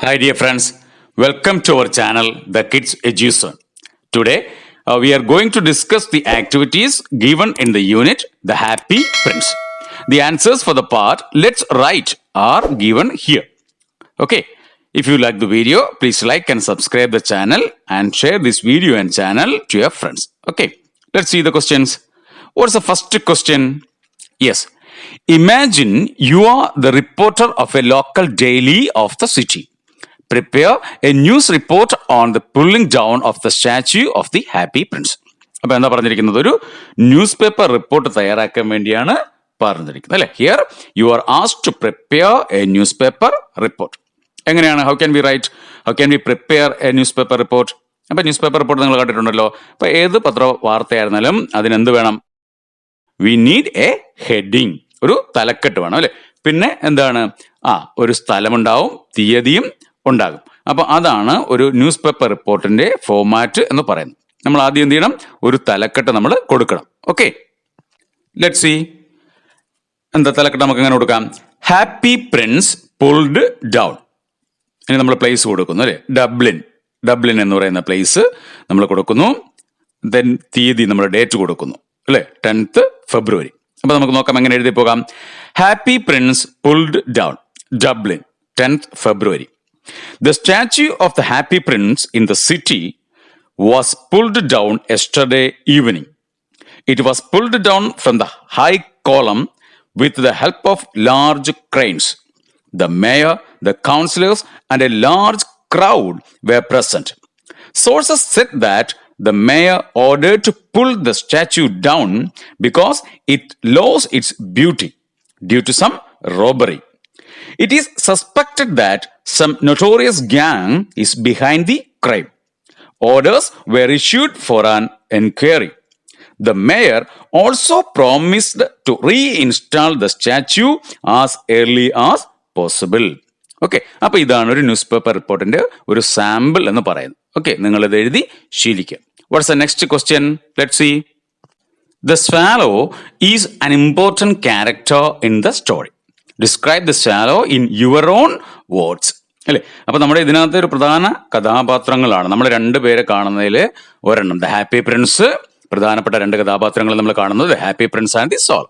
Hi dear friends, welcome to our channel The Kids Education. Today we are going to discuss the activities given in the unit The Happy Prince. The answers for the part Let's Write are given here. Okay, if you like the video, please like and subscribe the channel and share this video and channel to your friends. Okay, let's see the questions. What's the first question? Yes, imagine you are the reporter of a local daily of the city. Prepare a news report on the pulling down of the statue of the Happy Prince. അപ്പോൾ എന്താ പറഞ്ഞിരിക്കുന്നത്? ഒരു news paper report തയ്യാറാക്കാൻ വേണ്ടിയാണ് പറഞ്ഞിരിക്കുന്നത് അല്ലെ. Here you are asked to prepare a newspaper report. എങ്ങനെയാണ്? How can we prepare a newspaper report? അപ്പൊ ന്യൂസ് പേപ്പർ റിപ്പോർട്ട് നിങ്ങൾ കണ്ടിട്ടുണ്ടല്ലോ. അപ്പൊ ഏത് പത്ര വാർത്തയായിരുന്നാലും അതിനെന്ത് വേണം? വി നീഡ് എ ഹെഡിങ്, ഒരു തലക്കെട്ട് വേണം അല്ലെ. പിന്നെ എന്താണ്? ഒരു സ്ഥലമുണ്ടാവും, തീയതിയും ഉണ്ടാകും. അപ്പൊ അതാണ് ഒരു ന്യൂസ് പേപ്പർ റിപ്പോർട്ടിന്റെ ഫോമാറ്റ് എന്ന് പറയുന്നത്. നമ്മൾ ആദ്യം എന്ത് ചെയ്യണം? ഒരു തലക്കെട്ട് നമ്മൾ കൊടുക്കണം. Okay, let's see. എന്താ തലക്കെട്ട് നമുക്ക് എങ്ങനെ കൊടുക്കാം? Happy prince pulled down. ഇനി നമ്മൾ പ്ലേസ് കൊടുക്കുന്നു അല്ലെ. ഡബ്ലിൻ എന്ന് പറയുന്ന പ്ലേസ് നമ്മൾ കൊടുക്കുന്നു. ദെൻ തീയതി നമ്മൾ ഡേറ്റ് കൊടുക്കുന്നു അല്ലെ, 10th February. അപ്പൊ നമുക്ക് നോക്കാം എങ്ങനെ എഴുതി പോകാം. Happy prince pulled down, Dublin, 10th February. The statue of the Happy Prince in the city was pulled down yesterday evening. It was pulled down from the high column with the help of large cranes. The mayor, the councillors, and a large crowd were present. Sources said that the mayor ordered to pull the statue down because it lost its beauty due to some robbery. It is suspected that some notorious gang is behind the crime. Orders were issued for an inquiry. The mayor also promised to reinstall the statue as early as possible. Okay, അപ്പൊ ഇതാണ് ഒരു news paper റിപ്പോർട്ടിന്റെ ഒരു sample എന്ന് പറയുന്നത്. Okay, നിങ്ങൾ ഇത് എഴുതി ശീലിക്കുക. What's the next question? Let's see. The swallow is an important character in the story. Describe the swallow in your own words. അല്ലേ? അപ്പൊ നമ്മുടെ ഇതിനകത്ത് ഒരു പ്രധാന കഥാപാത്രങ്ങളാണ്. നമ്മൾ രണ്ടുപേരെ കാണുന്നതിൽ ഒരെണ്ണം ദ ഹാപ്പി പ്രിൻസ്. പ്രധാനപ്പെട്ട രണ്ട് കഥാപാത്രങ്ങൾ നമ്മൾ കാണുന്നത് the happy prince and the swallow.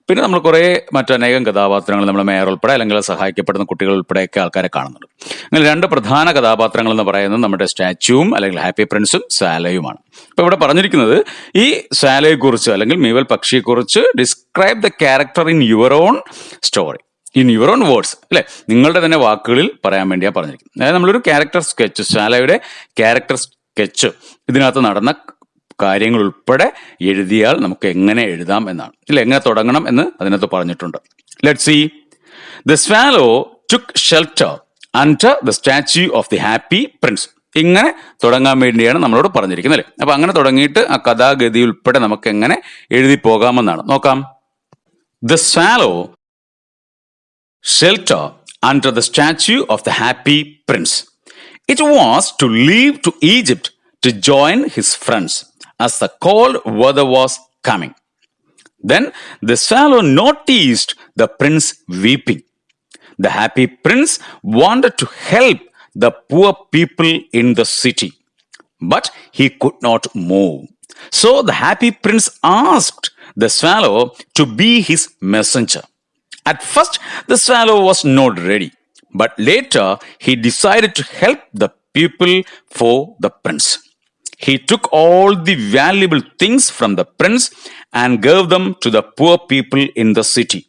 പിന്നെ നമ്മൾ കുറെ മറ്റനേകം കഥാപാത്രങ്ങൾ, നമ്മുടെ മേയർ ഉൾപ്പെടെ അല്ലെങ്കിൽ സഹായിക്കപ്പെടുന്ന കുട്ടികൾ ഉൾപ്പെടെയൊക്കെ ആൾക്കാരെ കാണുന്നുണ്ട്. അങ്ങനെ രണ്ട് പ്രധാന കഥാപാത്രങ്ങൾ എന്ന് പറയുന്നത് നമ്മുടെ സ്റ്റാച്യൂവും അല്ലെങ്കിൽ ഹാപ്പി പ്രിൻസും സ്വാലോയുമാണ്. അപ്പൊ ഇവിടെ പറഞ്ഞിരിക്കുന്നത് ഈ സ്വാലോയെ കുറിച്ച് അല്ലെങ്കിൽ മീവൽ പക്ഷിയെക്കുറിച്ച് describe the character in your own story, in your own words അല്ലെ, നിങ്ങളുടെ തന്നെ വാക്കുകളിൽ പറയാൻ വേണ്ടിയാണ് പറഞ്ഞിരിക്കുന്നത്. അതായത് നമ്മളൊരു ക്യാരക്ടർ സ്കെച്ച്, സ്വാലോയുടെ ക്യാരക്ടർ സ്കെച്ച് ഇതിനകത്ത് നടന്ന കാര്യങ്ങൾ ഉൾപ്പെടെ എഴുതിയാൽ നമുക്ക് എങ്ങനെ എഴുതാം എന്നാണ്, ഇല്ല എങ്ങനെ തുടങ്ങണം എന്ന് അതിനകത്ത് പറഞ്ഞിട്ടുണ്ട്. Let's see. The swallow took shelter under the statue of the happy prince. ഇങ്ങനെ തുടങ്ങാൻ വേണ്ടിയാണ് നമ്മളോട് പറഞ്ഞിരിക്കുന്നത് അല്ലേ. അപ്പൊ അങ്ങനെ തുടങ്ങിയിട്ട് ആ കഥാഗതി ഉൾപ്പെടെ നമുക്ക് എങ്ങനെ എഴുതി പോകാമെന്നാണ്. നോക്കാം. The swallow shelter under the statue of the happy prince. It was to leave to Egypt to join his friends as the cold weather was coming. Then the swallow noticed the prince weeping. The happy prince wanted to help the poor people in the city, but he could not move. So the happy prince asked the swallow to be his messenger. At first, the swallow was not ready, but later he decided to help the people for the prince. He took all the valuable things from the prince and gave them to the poor people in the city.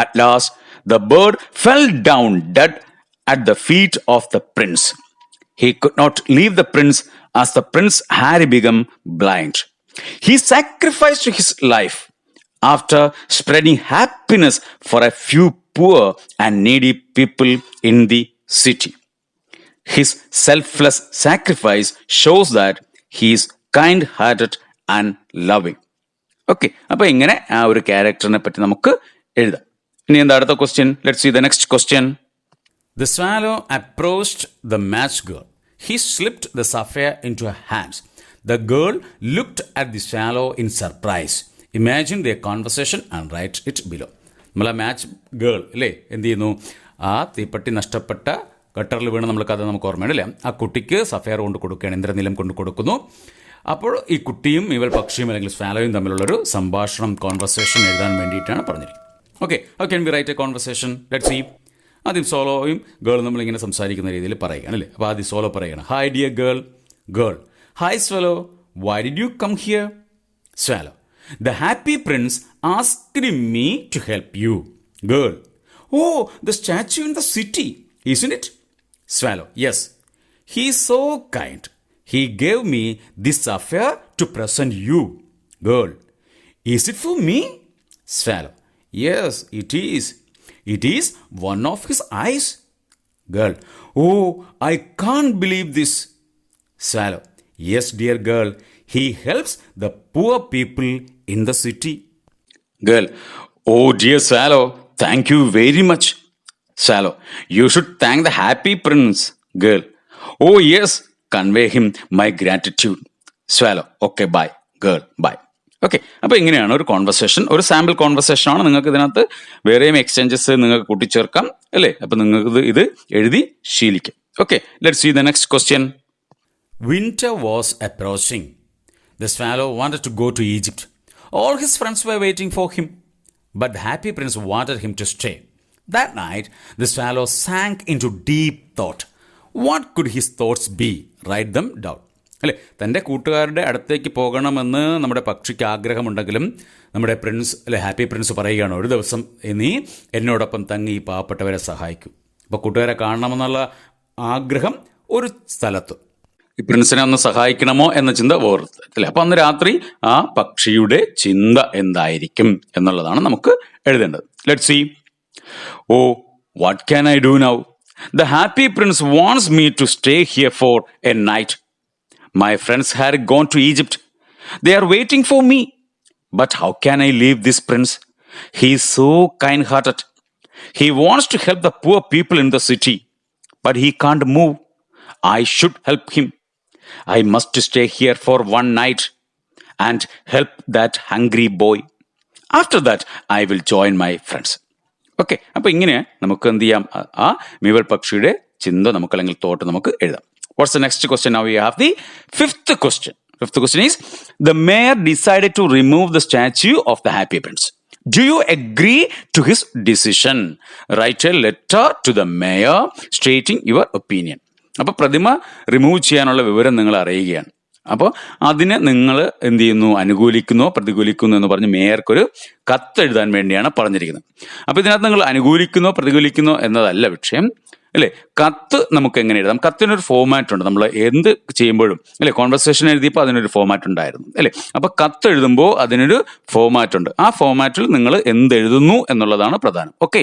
At last, the bird fell down dead at the feet of the prince. He could not leave the prince as the prince had become blind. He sacrificed his life after spreading happiness for a few poor and needy people in the city. His selfless sacrifice shows that he is kind-hearted and loving. Okay, അപ്പൊ ഇങ്ങനെ ആ ഒരു ക്യാരക്ടറിനെ പറ്റി നമുക്ക് എഴുതാം. ഇനി എന്താ അടുത്ത question? Let's see the next question. The swallow approached the match girl. He slipped the sapphire into her hands. The girl looked at the swallow in surprise. Imagine the conversation and write it below. നമ്മൾ ആ match girl അല്ലേ എന്ത് ചെയ്യുന്നു? ആ തീപ്പെട്ടി നഷ്ടപ്പെട്ട ഗട്ടറിൽ വീണ് നമ്മൾ കഥ നമുക്ക് ഓർമ്മയുണ്ട് അല്ലേ? ആ കുട്ടിക്ക് സഫയർ കൊണ്ട് കൊടുക്കുകയാണ്, ഇന്ദ്രനീലം കൊണ്ട് കൊടുക്കുന്നു. അപ്പോൾ ഈ കുട്ടിയും ഇവൽ പക്ഷിയും അല്ലെങ്കിൽ സ്വാലോയും തമ്മിലുള്ളൊരു സംഭാഷണം, കോൺവെർസേഷൻ എഴുതാൻ വേണ്ടിയിട്ടാണ് പറഞ്ഞിരിക്കുന്നത്. Okay, how can we write a conversation? Let's see. ആദ്യം സോളോയും ഗേളും നമ്മളിങ്ങനെ സംസാരിക്കുന്ന രീതിയിൽ പറയുകയാണ് അല്ലേ? അപ്പോൾ ആദ്യം സോളോ പറയുകയാണ്, hi dear girl. Girl, hi swallow, why did you come here? Swallow, the happy prince asked me to help you. Girl, oh, the statue in the city, isn't it? Swallow, yes. He is so kind. He gave me this affair to present you. Girl, is it for me? Swallow, yes, it is. It is one of his eyes. Girl, oh, I can't believe this. Swallow, yes, dear girl, he helps the poor people in the city. Girl, oh dear Swallow, thank you very much. Swallow, you should thank the happy prince. Girl, oh yes, convey him my gratitude. Swallow, okay, bye. Girl, bye. Okay, അപ്പോൾ ഇങ്ങനെയാണ് ഒരു conversation, ഒരു sample conversation ആണ്. നിങ്ങൾക്ക് ഇതിനകത്ത് വേറെയും exchanges നിങ്ങൾക്ക് കൂട്ടിച്ചേർക്കാം അല്ലേ? അപ്പോൾ നിങ്ങൾക്ക് ഇത് എഴുതി ശീലിക്കാം. Okay, let's see the next question. Winter was approaching. The swallow wanted to go to Egypt. All his friends were waiting for him, but the happy prince wanted him to stay. That night, the swallow sank into deep thought. What could his thoughts be? Write them down. അല്ലേ, തൻ്റെ കൂട്ടുകാരുടെ അടുത്തേക്ക് പോകണമെന്ന് നമ്മുടെ പക്ഷിക്ക് ആഗ്രഹമുണ്ടെങ്കിലും നമ്മുടെ Prince അല്ലെ happy Prince പറയുകയാണ്, ഒരു ദിവസം നീ എന്നോടൊപ്പം തങ്ങി ഈ പാവപ്പെട്ടവരെ സഹായിക്കും. അപ്പോൾ കൂട്ടുകാരെ കാണണമെന്നുള്ള ആഗ്രഹം ഒരു സ്ഥലത്ത്, ഈ പ്രിൻസിനെ ഒന്ന് സഹായിക്കണമോ എന്ന ചിന്ത വേർത്ത് അല്ലേ? അപ്പം അന്ന് രാത്രി ആ പക്ഷിയുടെ ചിന്ത എന്തായിരിക്കും എന്നുള്ളതാണ് നമുക്ക് എഴുതേണ്ടത്. Let's see. Oh, what can I do now? The happy prince wants me to stay here for a night. My friends had gone to Egypt. They are waiting for me. But how can I leave this prince? He is so kind-hearted. He wants to help the poor people in the city. But he can't move. I should help him. I must stay here for one night and help that hungry boy. After that, I will join my friends. Okay, അപ്പോൾ ഇങ്ങനെ നമുക്ക് എന്ത് ചെയ്യാം? ആ മീവൽ പക്ഷിയുടെ ചിന്ത നമുക്ക് അല്ലെങ്കിൽ തോട്ട് നമുക്ക് എഴുതാം. What's the next question? Now we have the fifth question. Fifth question is, the mayor decided to remove the statue of the happy prince. Do you agree to his decision? Write a letter to the mayor stating your opinion. അപ്പോൾ പ്രതിമ remove ചെയ്യാനുള്ള വിവരം നിങ്ങൾ അറിയുകയാണ്. അപ്പോൾ അതിനെ നിങ്ങൾ എന്ത് ചെയ്യുന്നു? അനുകൂലിക്കുന്നോ പ്രതികൂലിക്കുന്നോ എന്ന് പറഞ്ഞ് മേയർക്കൊരു കത്ത് എഴുതാൻ വേണ്ടിയാണ് പറഞ്ഞിരിക്കുന്നത്. അപ്പോൾ ഇതിനകത്ത് നിങ്ങൾ അനുകൂലിക്കുന്നോ പ്രതികൂലിക്കുന്നോ എന്നതല്ല വിഷയം അല്ലേ? കത്ത് നമുക്ക് എങ്ങനെ എഴുതാം? കത്തിനൊരു ഫോമാറ്റ് ഉണ്ട്. നമ്മൾ എന്ത് ചെയ്യുമ്പോഴും അല്ലെ, കോൺവെർസേഷൻ എഴുതിയപ്പോൾ അതിനൊരു ഫോമാറ്റ് ഉണ്ടായിരുന്നു അല്ലേ? അപ്പോൾ കത്ത് എഴുതുമ്പോൾ അതിനൊരു ഫോമാറ്റ് ഉണ്ട്. ആ ഫോമാറ്റിൽ നിങ്ങൾ എന്ത് എഴുതുന്നു എന്നുള്ളതാണ് പ്രധാനം. ഓക്കെ,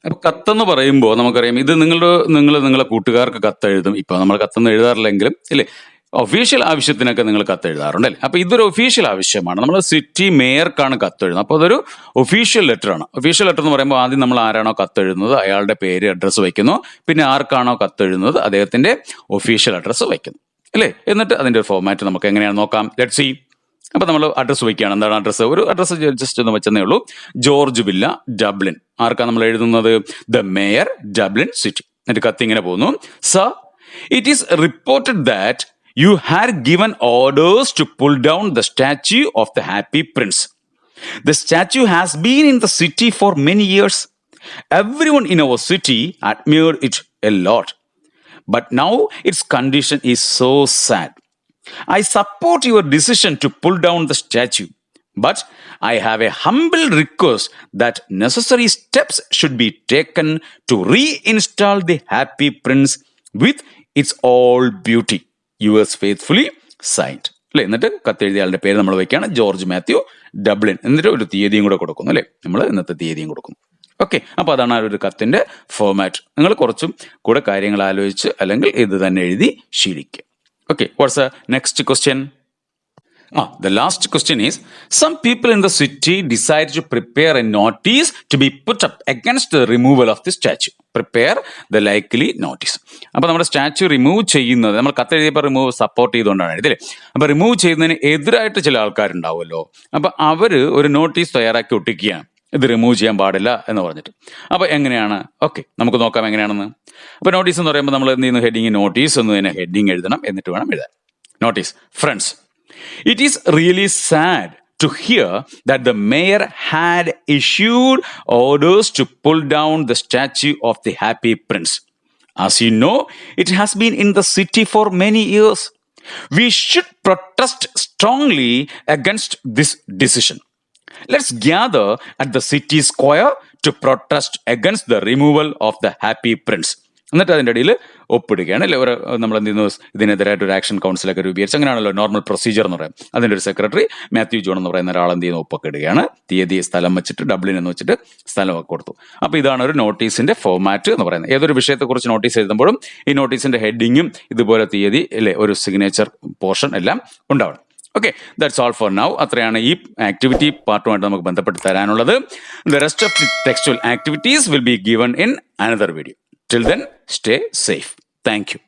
അപ്പൊ കത്തെന്ന് പറയുമ്പോൾ നമുക്കറിയാം, ഇത് നിങ്ങളെ കൂട്ടുകാർക്ക് കത്ത് എഴുതും. ഇപ്പൊ നമ്മൾ കത്തൊന്നും എഴുതാറില്ലെങ്കിലും അല്ലേ, ഒഫീഷ്യൽ ആവശ്യത്തിനൊക്കെ നിങ്ങൾ കത്ത് എഴുതാറുണ്ടല്ലേ? അപ്പൊ ഇതൊരു ഒഫീഷ്യൽ ആവശ്യമാണ്. നമ്മൾ സിറ്റി മേയർക്കാണ് കത്ത് എഴുതുന്നത്. അപ്പോൾ അതൊരു ഒഫീഷ്യൽ ലെറ്റർ ആണ്. ഒഫീഷ്യൽ ലെറ്റർ എന്ന് പറയുമ്പോൾ ആദ്യം നമ്മൾ ആരാണോ കത്ത് എഴുതുന്നത് അയാളുടെ പേര്, അഡ്രസ്സ് വയ്ക്കുന്നു. പിന്നെ ആർക്കാണോ കത്ത് എഴുതുന്നത് അദ്ദേഹത്തിന്റെ ഒഫീഷ്യൽ അഡ്രസ്സ് വയ്ക്കുന്നു അല്ലേ? എന്നിട്ട് അതിന്റെ ഒരു ഫോമാറ്റ് നമുക്ക് എങ്ങനെയാണ് നോക്കാം. Let's see. അപ്പൊ നമ്മൾ അഡ്രസ്സ് വയ്ക്കുകയാണ്. എന്താണ് അഡ്രസ്സ്? ഒരു അഡ്രസ്സ് ജസ്റ്റ് ഒന്ന് വെച്ചതേ ഉള്ളൂ. George villa, Dublin. ആർക്കാണ് നമ്മൾ എഴുതുന്നത്? The mayor, Dublin city. എന്നിട്ട് കത്ത് ഇങ്ങനെ പോകുന്നു. Sir, it is reported that you had given orders to pull down the statue of the happy prince. The statue has been in the city for many years. Everyone in our city admired it a lot. But now its condition is so sad. I support your decision to pull down the statue. But I have a humble request that necessary steps should be taken to reinstall the happy prince with its all beauty. Yours faithfully signed അല്ലേ? എന്നിട്ട് കത്തെഴുതിയ ആളുടെ പേര് നമ്മൾ വയ്ക്കുകയാണ്, George Mathew, Dublin. എന്നിട്ട് ഒരു തീയതിയും കൂടെ കൊടുക്കുന്നു അല്ലേ? നമ്മൾ ഇന്നത്തെ തീയതിയും കൊടുക്കുന്നു. ഓക്കെ, അപ്പോൾ അതാണ് ആ ഒരു കത്തിന്റെ ഫോമാറ്റ്. നിങ്ങൾ കുറച്ചും കൂടെ കാര്യങ്ങൾ ആലോചിച്ച് അല്ലെങ്കിൽ ഇത് തന്നെ എഴുതി ശീലിക്കുക. Okay, what's the next question? The last question is, some people in the city decided to prepare a notice to be put up against the removal of the statue. Prepare the likely notice. അപ്പോൾ നമ്മുടെ statue remove ചെയ്യുന്നത്, നമ്മൾ കത്തെഴുതിയപ്പോൾ remove support ചെയ്തുകൊണ്ടാണ് എഴുതില്ലേ? അപ്പോൾ remove ചെയ്യുന്നതിന് എതിരായിട്ട് ചില ആൾക്കാരുണ്ടാവുമല്ലോ. അപ്പോൾ അവർ ഒരു നോട്ടീസ് തയ്യാറാക്കി ഒട്ടിക്കുകയാണ്. ഇത് റിമൂവ് ചെയ്യാൻ പാടില്ല എന്ന് പറഞ്ഞിട്ട്. അപ്പോൾ എങ്ങനെയാണ്? ഓക്കെ, നമുക്ക് നോക്കാം എങ്ങനെയാണെന്ന്. അപ്പോൾ നോട്ടീസ് എന്ന് പറയുമ്പോൾ നമ്മൾ എന്ത് ചെയ്യുന്നു? ഹെഡിങ് നോട്ടീസ് എന്ന് തന്നെ ഹെഡിങ് എഴുതണം, എന്നിട്ട് വേണം എഴുതാൻ. Notice. Friends, it is really sad to hear that the mayor had issued orders to pull down the statue of the Happy Prince. As you know, it has been in the city for many years. We should protest strongly against this decision. Let's gather at the city square to protest against the removal of the Happy Prince. എന്നിട്ട് അതിൻ്റെ ഇടയിൽ ഒപ്പിടുകയാണ്. അല്ലെ, നമ്മൾ എന്ത് ചെയ്യുന്നു? ഇതിനെതിരായിട്ട് ഒരു action കൗൺസിലൊക്കെ രൂപീകരിച്ച്, അങ്ങനെയാണല്ലോ നോർമൽ പ്രൊസീജിയർ എന്ന് പറയാം. അതിൻ്റെ ഒരു സെക്രട്ടറി മാത്യു ജോൺ എന്ന് പറയുന്ന ഒരാൾ എന്ത് ചെയ്യുന്നു? ഒപ്പൊക്കെ ഇടുകയാണ്. തീയതി, സ്ഥലം വെച്ചിട്ട്, ഡബ്ലിൻ എന്ന് വെച്ചിട്ട് സ്ഥലമൊക്കെ കൊടുത്തു. അപ്പോൾ ഇതാണ് ഒരു നോട്ടീസിന്റെ ഫോമാറ്റ് എന്ന് പറയുന്നത്. ഏതൊരു വിഷയത്തെക്കുറിച്ച് നോട്ടീസ് എഴുതുമ്പോഴും ഈ നോട്ടീസിന്റെ ഹെഡിങ്ങും ഇതുപോലെ തീയതി, അല്ലെ, ഒരു സിഗ്നേച്ചർ പോർഷൻ എല്ലാം ഉണ്ടാവണം. Okay, that's all for now. അത്രയാണ് ഈ ആക്ടിവിറ്റി പാർട്ടുമായിട്ട് നമുക്ക് ബന്ധപ്പെട്ട് തരാനുള്ളത്. The rest of the textual activities will be given in another video. Till then, stay safe. Thank you.